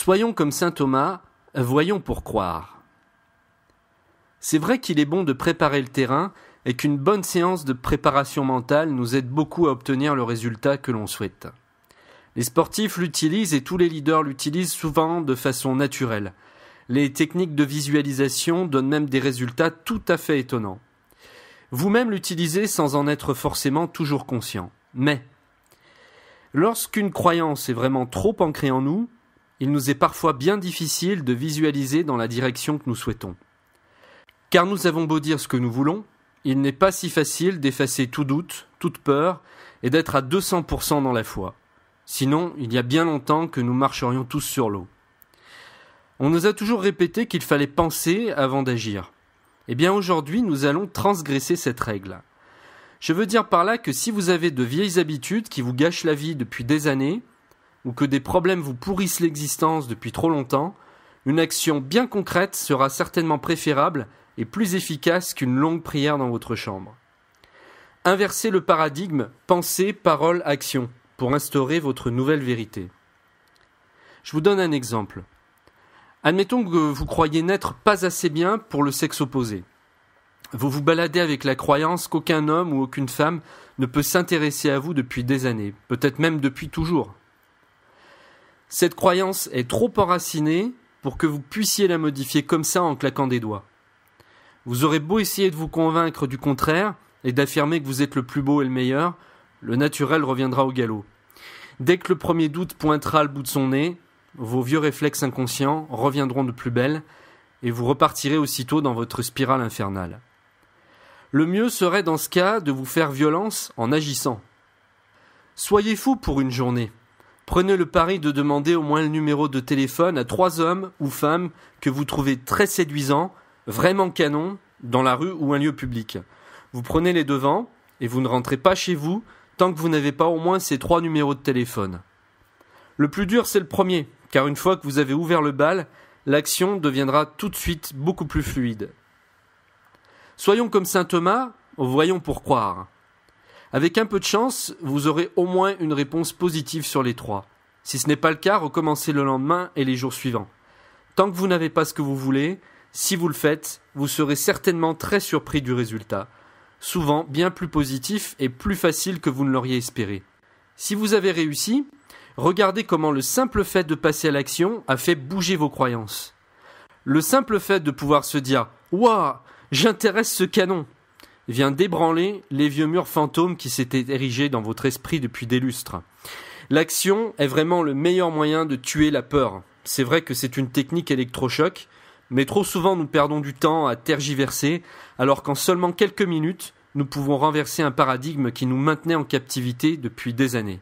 Soyons comme saint Thomas, voyons pour croire. C'est vrai qu'il est bon de préparer le terrain et qu'une bonne séance de préparation mentale nous aide beaucoup à obtenir le résultat que l'on souhaite. Les sportifs l'utilisent et tous les leaders l'utilisent souvent de façon naturelle. Les techniques de visualisation donnent même des résultats tout à fait étonnants. Vous-même l'utilisez sans en être forcément toujours conscient. Mais, lorsqu'une croyance est vraiment trop ancrée en nous, il nous est parfois bien difficile de visualiser dans la direction que nous souhaitons. Car nous avons beau dire ce que nous voulons, il n'est pas si facile d'effacer tout doute, toute peur, et d'être à 200% dans la foi. Sinon, il y a bien longtemps que nous marcherions tous sur l'eau. On nous a toujours répété qu'il fallait penser avant d'agir. Eh bien aujourd'hui, nous allons transgresser cette règle. Je veux dire par là que si vous avez de vieilles habitudes qui vous gâchent la vie depuis des années, ou que des problèmes vous pourrissent l'existence depuis trop longtemps, une action bien concrète sera certainement préférable et plus efficace qu'une longue prière dans votre chambre. Inversez le paradigme pensée, parole, action pour instaurer votre nouvelle vérité. Je vous donne un exemple. Admettons que vous croyez n'être pas assez bien pour le sexe opposé. Vous vous baladez avec la croyance qu'aucun homme ou aucune femme ne peut s'intéresser à vous depuis des années, peut-être même depuis toujours. Cette croyance est trop enracinée pour que vous puissiez la modifier comme ça en claquant des doigts. Vous aurez beau essayer de vous convaincre du contraire et d'affirmer que vous êtes le plus beau et le meilleur, le naturel reviendra au galop. Dès que le premier doute pointera le bout de son nez, vos vieux réflexes inconscients reviendront de plus belle et vous repartirez aussitôt dans votre spirale infernale. Le mieux serait dans ce cas de vous faire violence en agissant. Soyez fou pour une journée. Prenez le pari de demander au moins le numéro de téléphone à 3 hommes ou femmes que vous trouvez très séduisants, vraiment canons, dans la rue ou un lieu public. Vous prenez les devants et vous ne rentrez pas chez vous tant que vous n'avez pas au moins ces 3 numéros de téléphone. Le plus dur, c'est le premier, car une fois que vous avez ouvert le bal, l'action deviendra tout de suite beaucoup plus fluide. Soyons comme saint Thomas, voyons pour croire. Avec un peu de chance, vous aurez au moins une réponse positive sur les 3. Si ce n'est pas le cas, recommencez le lendemain et les jours suivants. Tant que vous n'avez pas ce que vous voulez, si vous le faites, vous serez certainement très surpris du résultat. Souvent bien plus positif et plus facile que vous ne l'auriez espéré. Si vous avez réussi, regardez comment le simple fait de passer à l'action a fait bouger vos croyances. Le simple fait de pouvoir se dire « Waouh, j'intéresse ce canon !» vient d'ébranler les vieux murs fantômes qui s'étaient érigés dans votre esprit depuis des lustres. L'action est vraiment le meilleur moyen de tuer la peur. C'est vrai que c'est une technique électrochoc, mais trop souvent nous perdons du temps à tergiverser, alors qu'en seulement quelques minutes, nous pouvons renverser un paradigme qui nous maintenait en captivité depuis des années.